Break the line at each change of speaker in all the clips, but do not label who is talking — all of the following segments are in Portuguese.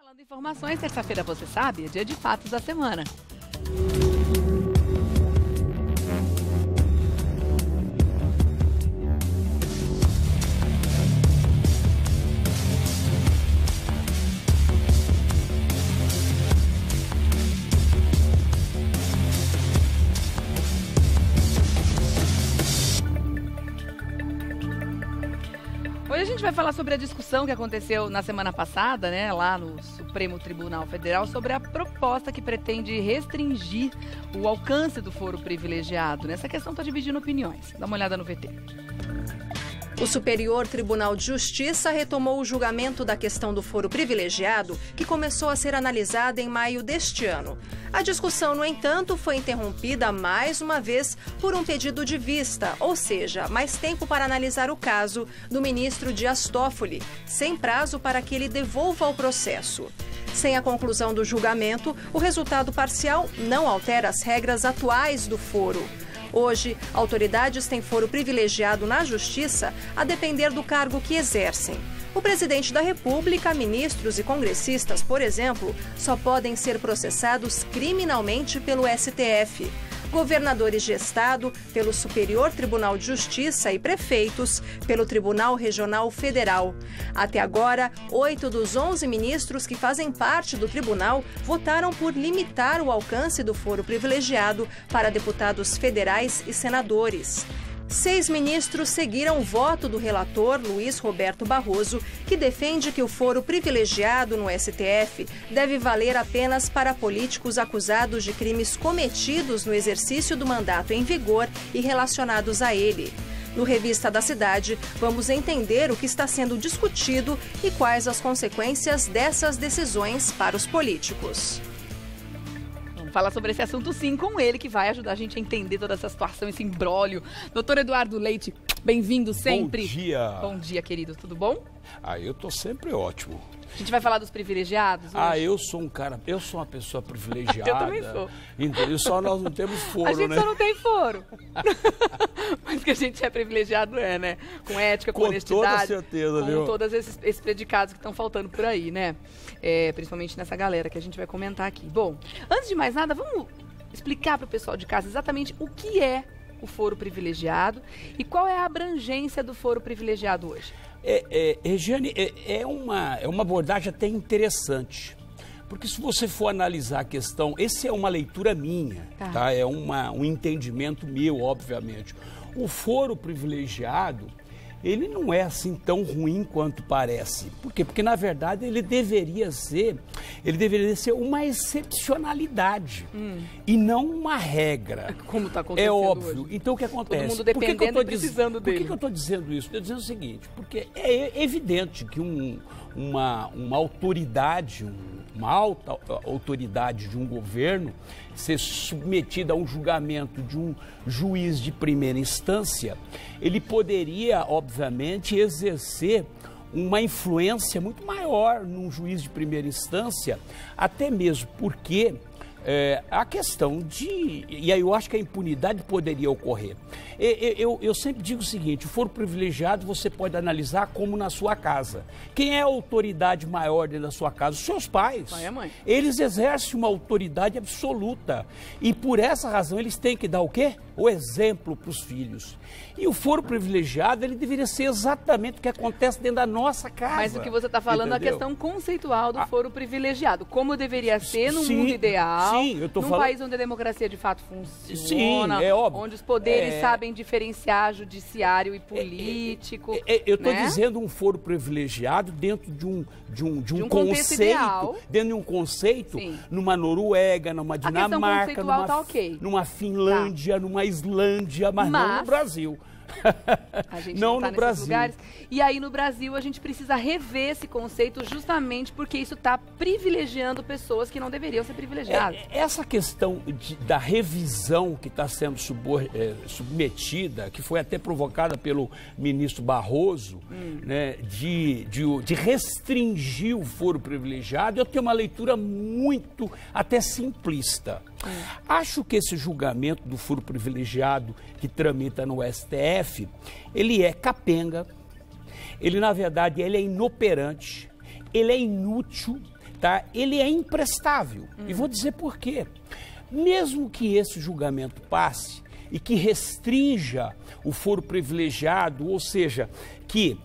Falando informações, terça-feira, você sabe, é dia de fatos da semana. Hoje a gente vai falar sobre a discussão que aconteceu na semana passada, né, lá no Supremo Tribunal Federal, sobre a proposta que pretende restringir o alcance do foro privilegiado. Essa questão está dividindo opiniões. Dá uma olhada no VT.
O Superior Tribunal de Justiça retomou o julgamento da questão do foro privilegiado, que começou a ser analisada em maio deste ano. A discussão, no entanto, foi interrompida mais uma vez por um pedido de vista, ou seja, mais tempo para analisar o caso do ministro Dias Toffoli, sem prazo para que ele devolva o processo. Sem a conclusão do julgamento, o resultado parcial não altera as regras atuais do foro. Hoje, autoridades têm foro privilegiado na Justiça a depender do cargo que exercem. O presidente da República, ministros e congressistas, por exemplo, só podem ser processados criminalmente pelo STF. Governadores de Estado, pelo Superior Tribunal de Justiça e prefeitos, pelo Tribunal Regional Federal. Até agora, 8 dos 11 ministros que fazem parte do tribunal votaram por limitar o alcance do foro privilegiado para deputados federais e senadores. 6 ministros seguiram o voto do relator Luiz Roberto Barroso, que defende que o foro privilegiado no STF deve valer apenas para políticos acusados de crimes cometidos no exercício do mandato em vigor e relacionados a ele. No Revista da Cidade, vamos entender o que está sendo discutido e quais as consequências dessas decisões para os políticos.
Falar sobre esse assunto sim com ele, que vai ajudar a gente a entender toda essa situação, esse imbróglio. Doutor Eduardo Leite, bem-vindo sempre.
Bom dia.
Bom dia, querido. Tudo bom?
Eu tô sempre ótimo.
A gente vai falar dos privilegiados hoje?
Eu sou uma pessoa privilegiada.
Eu também sou.
Entendeu? Só nós não temos foro, né?
A gente só não tem foro. Mas que a gente é privilegiado né? Com ética, com honestidade.
Com toda certeza, viu?
Com todos esses predicados que estão faltando por aí, né? Principalmente nessa galera que a gente vai comentar aqui. Bom, antes de mais nada, vamos explicar para o pessoal de casa exatamente o que é o foro privilegiado e qual é a abrangência do foro privilegiado hoje.
Regiane, é uma abordagem até interessante, porque se você for analisar a questão, essa é uma leitura minha, tá? É um entendimento meu, obviamente. O foro privilegiado, ele não é assim tão ruim quanto parece. Por quê? Porque, na verdade, ele deveria ser uma excepcionalidade e não uma regra.
Como está acontecendo
É óbvio.
hoje.
Então, o que acontece?
Todo mundo dependendo e precisando dele.
Por que eu estou dizendo isso? Estou dizendo o seguinte, porque é evidente que uma autoridade, uma alta autoridade de um governo ser submetida a um julgamento de um juiz de primeira instância, ele poderia, obviamente, exercer uma influência muito maior num juiz de primeira instância, até mesmo porque a questão e aí eu acho que a impunidade poderia ocorrer. Eu sempre digo o seguinte, o foro privilegiado você pode analisar como na sua casa. Quem é a autoridade maior dentro da sua casa? Os seus pais.
Pai e mãe.
Eles exercem uma autoridade absoluta e por essa razão eles têm que dar o quê? O exemplo para os filhos. E o foro privilegiado, ele deveria ser exatamente o que acontece dentro da nossa casa.
Mas o que você está falando é a questão conceitual do foro privilegiado. Como deveria ser no mundo ideal, num país onde a democracia de fato funciona, onde os poderes sabem diferenciar judiciário e político.
Eu estou dizendo um foro privilegiado dentro de um conceito,
ideal.
Dentro de um conceito, numa Noruega, numa Dinamarca, numa Finlândia, numa Islândia, mas não no Brasil.
A gente não tá nesses lugares. E aí no Brasil a gente precisa rever esse conceito justamente porque isso está privilegiando pessoas que não deveriam ser privilegiadas.
Essa questão da revisão que está sendo submetida, que foi até provocada pelo ministro Barroso, né, de restringir o foro privilegiado, eu tenho uma leitura muito até simplista. Acho que esse julgamento do foro privilegiado que tramita no STF, ele é capenga, ele na verdade ele é inoperante, ele é inútil, tá? Ele é imprestável. E vou dizer por quê. Mesmo que esse julgamento passe e que restrinja o foro privilegiado, ou seja, que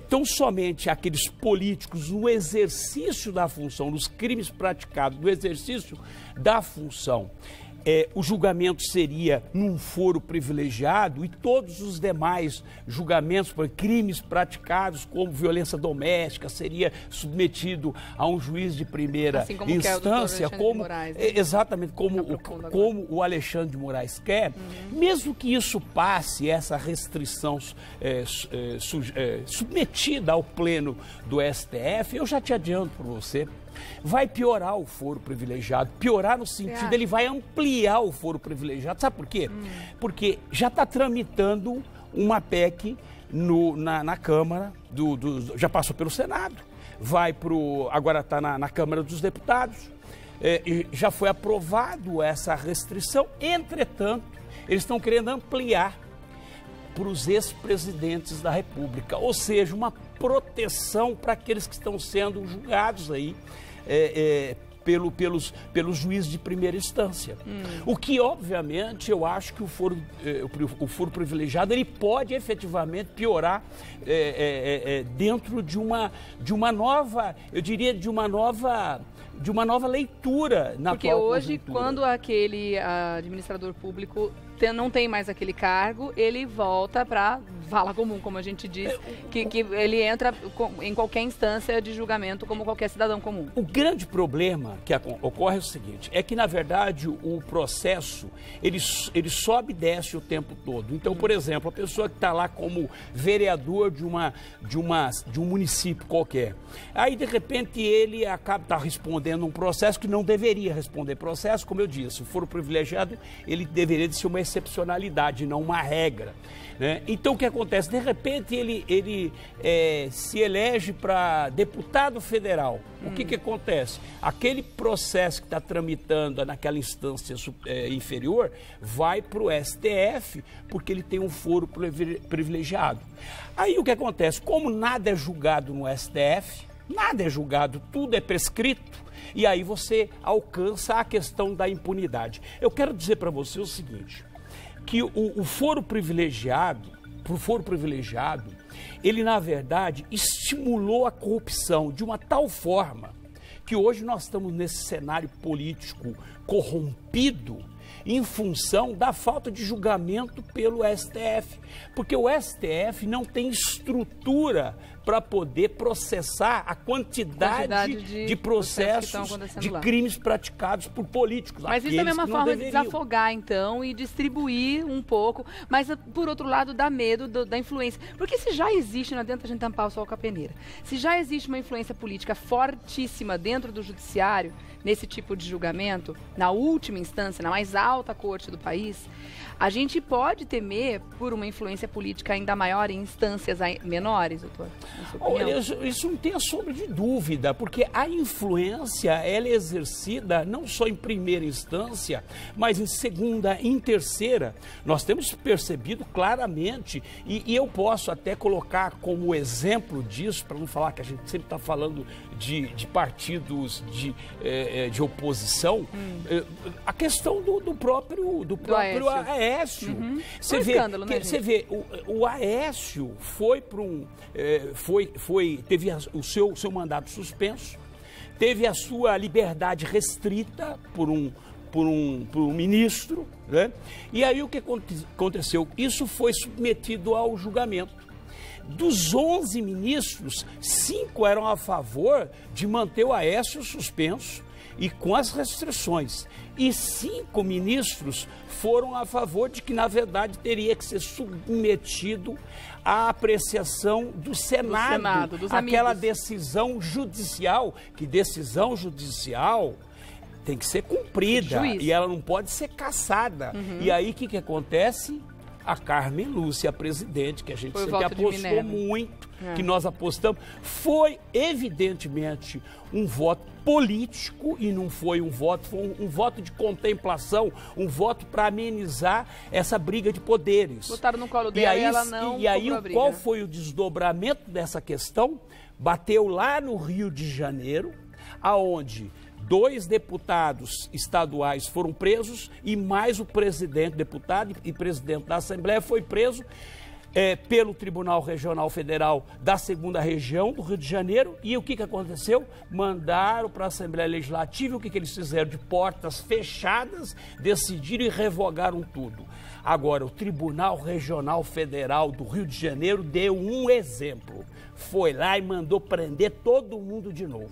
tão somente aqueles políticos no exercício da função, nos crimes praticados no exercício da função, o julgamento seria num foro privilegiado e todos os demais julgamentos por crimes praticados como violência doméstica seria submetido a um juiz de primeira
assim como
instância,
como Moraes, né?
Exatamente como o Alexandre de Moraes quer. Mesmo que isso passe, essa restrição submetida ao pleno do STF, eu já te adianto para você, vai piorar o foro privilegiado, piorar no sentido, ele vai ampliar o foro privilegiado. Sabe por quê? Porque já está tramitando uma PEC na Câmara, já passou pelo Senado, agora está na Câmara dos Deputados, já foi aprovado essa restrição, entretanto, eles estão querendo ampliar para os ex-presidentes da República, ou seja, uma proteção para aqueles que estão sendo julgados aí pelos juízes de primeira instância. O que, obviamente, eu acho que o foro privilegiado ele pode efetivamente piorar dentro de uma nova, eu diria, de uma nova leitura na
Porque hoje, quando aquele administrador público não tem mais aquele cargo, ele volta para vala comum, como a gente diz, que ele entra em qualquer instância de julgamento como qualquer cidadão comum.
O grande problema que ocorre é o seguinte, é que, na verdade, o processo, ele sobe e desce o tempo todo. Então, por exemplo, a pessoa que está lá como vereador de um município qualquer, aí, de repente, ele acaba respondendo um processo que não deveria responder processo, como eu disse, o foro privilegiado, ele deveria ser uma excepcionalidade, não uma regra, né? Então, o que acontece? De repente, ele se elege para deputado federal. O que acontece? Aquele processo que está tramitando naquela instância inferior vai para o STF, porque ele tem um foro privilegiado. Aí, o que acontece? Como nada é julgado no STF, nada é julgado, tudo é prescrito, e aí você alcança a questão da impunidade. Eu quero dizer para você o seguinte, que o foro privilegiado, ele, na verdade, estimulou a corrupção de uma tal forma que hoje nós estamos nesse cenário político corrompido em função da falta de julgamento pelo STF. Porque o STF não tem estrutura para poder processar a quantidade de processos de crimes praticados por políticos.
Mas isso também é uma forma de desafogar, então, e distribuir um pouco. Mas, por outro lado, dá medo da influência. Porque se já existe, não adianta a gente tampar o sol com a peneira, se já existe uma influência política fortíssima dentro do judiciário, nesse tipo de julgamento, na última instância, na mais alta corte do país, a gente pode temer por uma influência política ainda maior em instâncias menores, doutor?
Olha, isso não tem sombra de dúvida, porque a influência ela é exercida não só em primeira instância, mas em segunda, em terceira. Nós temos percebido claramente, e eu posso até colocar como exemplo disso, para não falar que a gente sempre está falando de partidos de oposição, a questão do próprio Aécio. Você vê,
escândalo, né,
você vê, o Aécio teve o seu mandato suspenso, teve a sua liberdade restrita por um ministro, né? E aí o que aconteceu? Isso foi submetido ao julgamento. Dos 11 ministros, 5 eram a favor de manter o Aécio suspenso e com as restrições. E 5 ministros foram a favor de que, na verdade, teria que ser submetido à apreciação do Senado,
dos
aquela
amigos.
Decisão judicial, que decisão judicial tem que ser cumprida e ela não pode ser cassada. E aí, o que acontece? A Carmen Lúcia, a presidente, que a gente sempre apostou muito, que nós apostamos, foi evidentemente um voto político e não foi um voto, foi um voto de contemplação, um voto para amenizar essa briga de poderes.
Botaram no colo dela e ela não.
E aí, qual foi o desdobramento dessa questão? Bateu lá no Rio de Janeiro. aonde 2 deputados estaduais foram presos e mais o presidente, deputado e presidente da Assembleia foi preso pelo Tribunal Regional Federal da 2ª Região do Rio de Janeiro. E o que aconteceu? Mandaram para a Assembleia Legislativa. O que eles fizeram? De portas fechadas, decidiram e revogaram tudo. Agora, o Tribunal Regional Federal do Rio de Janeiro deu um exemplo. Foi lá e mandou prender todo mundo de novo.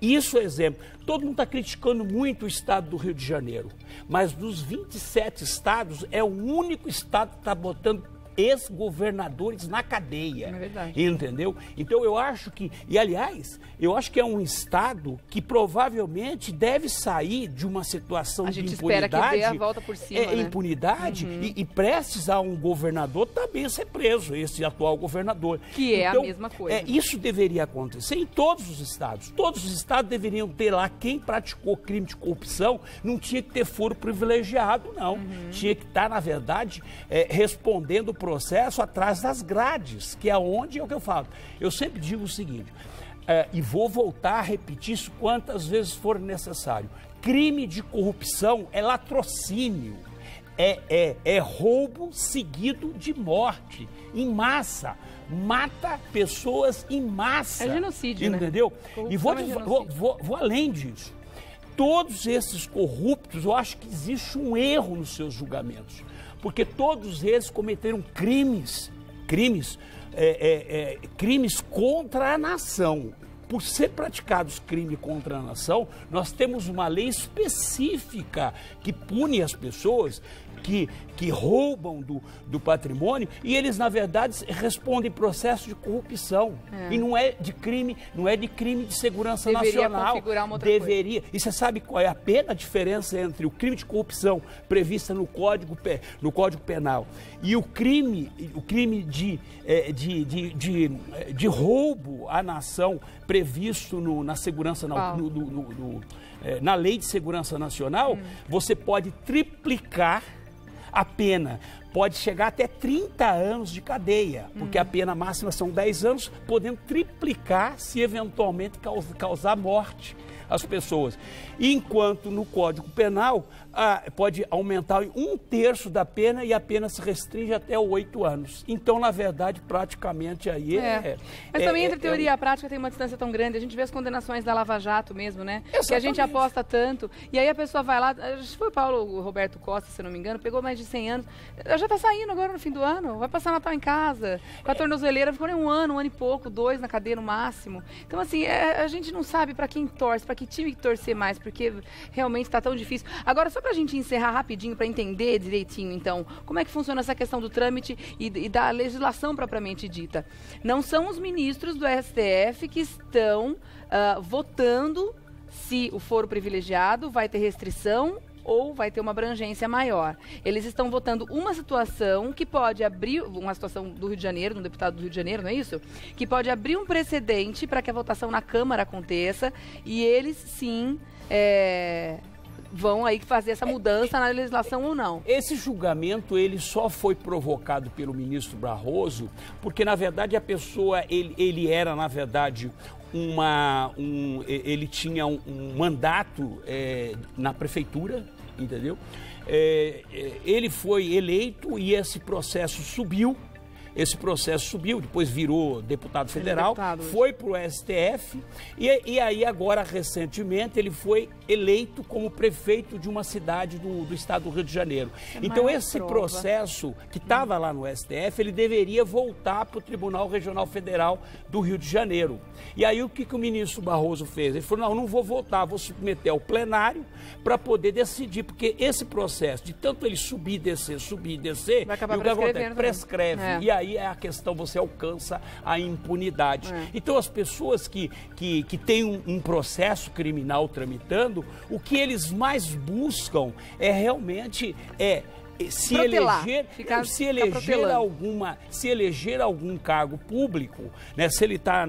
Isso é exemplo. Todo mundo está criticando muito o estado do Rio de Janeiro, mas dos 27 estados, é o único estado que está botando ex-governadores na cadeia.
É verdade.
Entendeu? Então eu acho que, e aliás, eu acho que é um estado que provavelmente deve sair de uma situação de impunidade.
A gente espera que dê a volta por cima, né?
Impunidade e prestes a um governador também ser preso, esse atual governador.
Que é então, a mesma coisa.
Isso deveria acontecer em todos os estados. Todos os estados deveriam ter lá quem praticou crime de corrupção, não tinha que ter foro privilegiado, não. Tinha que estar, na verdade, respondendo o processo atrás das grades, que é onde é o que eu falo. Eu sempre digo o seguinte, e vou voltar a repetir isso quantas vezes for necessário. Crime de corrupção é latrocínio, é roubo seguido de morte, em massa. Mata pessoas em massa.
É genocídio,
entendeu?
Né?
E vou além disso. Todos esses corruptos, eu acho que existe um erro nos seus julgamentos. Porque todos eles cometeram crimes contra a nação. Por ser praticados crimes contra a nação, nós temos uma lei específica que pune as pessoas que roubam do patrimônio e eles, na verdade, respondem processo de corrupção. E não é de crime de segurança nacional.
Configurar uma outra
coisa. E você sabe qual é a pena, a diferença entre o crime de corrupção prevista no Código Penal e o crime de roubo à nação previsto na segurança na Lei de Segurança Nacional? Você pode triplicar a pena, pode chegar até 30 anos de cadeia, porque a pena máxima são 10 anos, podendo triplicar se eventualmente causar morte às pessoas. Enquanto no Código Penal pode aumentar em 1/3 da pena e a pena se restringe até 8 anos. Então, na verdade, praticamente aí
Mas também entre teoria e a prática tem uma distância tão grande. A gente vê as condenações da Lava Jato mesmo, né?
Exatamente.
Que a gente aposta tanto. E aí a pessoa vai lá, acho que foi o Roberto Costa, se não me engano, pegou mais de 100 anos. Já está saindo agora no fim do ano, vai passar Natal em casa. Com a tornozeleira, ficou nem um ano e pouco, 2 na cadeia no máximo. Então, assim, a gente não sabe para quem torce, para que time que torcer mais, porque realmente está tão difícil. Agora, só para a gente encerrar rapidinho, para entender direitinho, então, como é que funciona essa questão do trâmite e da legislação propriamente dita. Não são os ministros do STF que estão votando se o foro privilegiado vai ter restrição ou vai ter uma abrangência maior. Eles estão votando uma situação que pode abrir, uma situação do Rio de Janeiro, de um deputado do Rio de Janeiro, não é isso? Que pode abrir um precedente para que a votação na Câmara aconteça e eles, sim, vão aí fazer essa mudança na legislação ou não.
Esse julgamento, ele só foi provocado pelo ministro Barroso, porque, na verdade, a pessoa, ele era, na verdade, ele tinha um mandato na prefeitura, entendeu? Ele foi eleito e esse processo subiu. Depois virou deputado federal, foi para o STF e aí agora, recentemente, ele foi eleito como prefeito de uma cidade do estado do Rio de Janeiro. Então, esse processo que estava lá no STF, ele deveria voltar para o Tribunal Regional Federal do Rio de Janeiro. E aí, o que o ministro Barroso fez? Ele falou, não vou voltar, vou submeter ao plenário para poder decidir, porque esse processo de tanto ele subir e descer,
vai acabar
prescreve. E aí, a questão, você alcança a impunidade. Então, as pessoas que têm um processo criminal tramitando, o que eles mais buscam é realmente se
protelar,
eleger algum cargo público, né, se ele está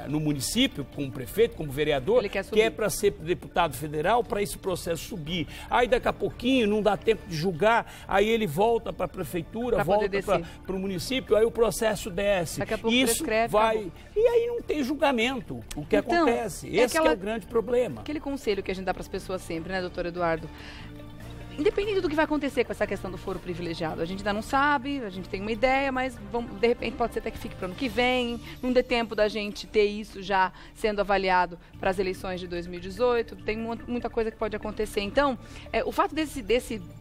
no município, como prefeito, como vereador, que é para ser deputado federal, para esse processo subir. Aí daqui a pouquinho não dá tempo de julgar, aí ele volta para a prefeitura, volta para o município, aí o processo desce.
Daqui a pouco
isso
prescreve,
vai.
acabou.
E aí não tem julgamento. O que acontece? Esse que é o grande problema.
Aquele conselho que a gente dá para as pessoas sempre, né, doutor Eduardo? Independente do que vai acontecer com essa questão do foro privilegiado, a gente ainda não sabe, a gente tem uma ideia, mas de repente pode ser até que fique para o ano que vem, não dê tempo da gente ter isso já sendo avaliado para as eleições de 2018, tem muita coisa que pode acontecer. Então, o fato desse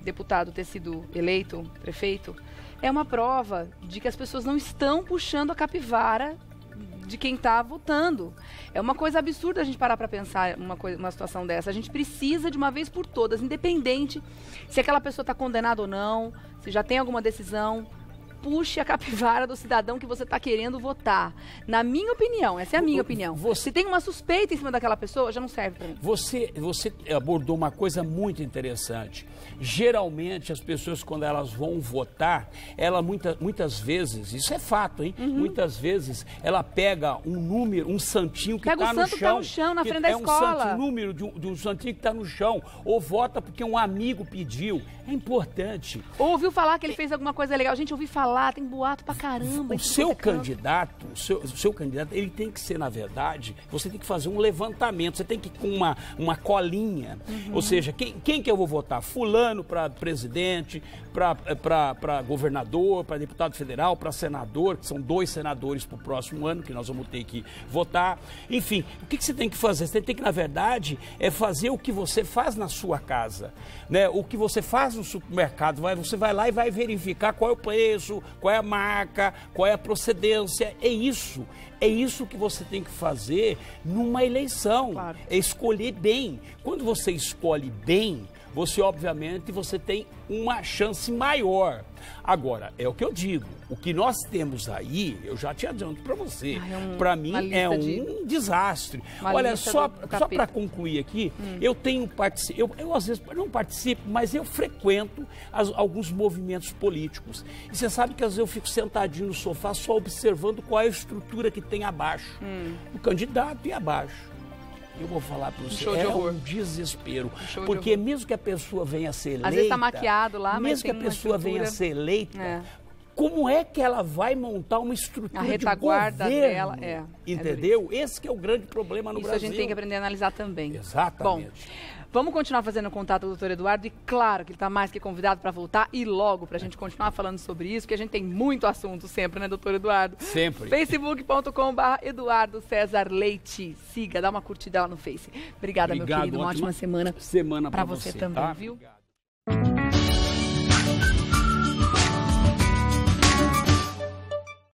deputado ter sido eleito prefeito é uma prova de que as pessoas não estão puxando a capivara de quem está votando. É uma coisa absurda a gente parar para pensar uma situação dessa. A gente precisa, de uma vez por todas, independente se aquela pessoa está condenada ou não, se já tem alguma decisão, puxe a capivara do cidadão que você está querendo votar. Na minha opinião, essa é a minha opinião. Se tem uma suspeita em cima daquela pessoa, já não serve para mim.
Você abordou uma coisa muito interessante. Geralmente, as pessoas, quando elas vão votar, muitas vezes, isso é fato, hein? Muitas vezes, ela pega um número, um santinho que está no chão.
Pega o santo que está no chão, na frente da escola.
Um número de um santinho que está no chão. Ou vota porque um amigo pediu. É importante.
Ou ouviu falar que ele fez alguma coisa legal. Gente, ouvi falar, tem boato pra caramba.
O seu candidato, ele tem que ser, na verdade, você tem que fazer um levantamento, você tem que ir com uma colinha. Ou seja, quem que eu vou votar? Fulano para presidente, para governador, para deputado federal, para senador, que são 2 senadores para o próximo ano, que nós vamos ter que votar. Enfim, o que você tem que fazer? Você tem que, na verdade, fazer o que você faz na sua casa, né? O que você faz no supermercado, você vai lá e vai verificar qual é o preço, qual é a marca, qual é a procedência. É isso que você tem que fazer numa eleição.
Claro.
É escolher bem. Quando você escolhe bem, você tem uma chance maior. Agora, é o que eu digo, o que nós temos aí, eu já te adianto para você, para mim é um desastre. Olha, só para concluir aqui, eu às vezes não participo, mas eu frequento alguns movimentos políticos. E você sabe que às vezes eu fico sentadinho no sofá só observando qual é a estrutura que tem abaixo, o candidato e abaixo. Eu vou falar para você, um desespero. Porque mesmo que a pessoa venha a ser eleita...
Às vezes está maquiado lá, mas
mesmo que a pessoa venha a ser eleita, como é que ela vai montar uma estrutura
de retaguarda dela?
Entendeu? Esse que é o grande problema no Brasil.
Isso a gente tem que aprender a analisar também.
Exatamente.
Bom, vamos continuar fazendo contato com o doutor Eduardo e claro que ele está mais que convidado para voltar e logo para a gente continuar falando sobre isso, porque a gente tem muito assunto sempre, né, doutor Eduardo?
Sempre.
Facebook.com/Eduardo César Leite. Siga, dá uma curtida lá no Face. Obrigada, meu querido. Uma ótima semana para você também, viu? Obrigado.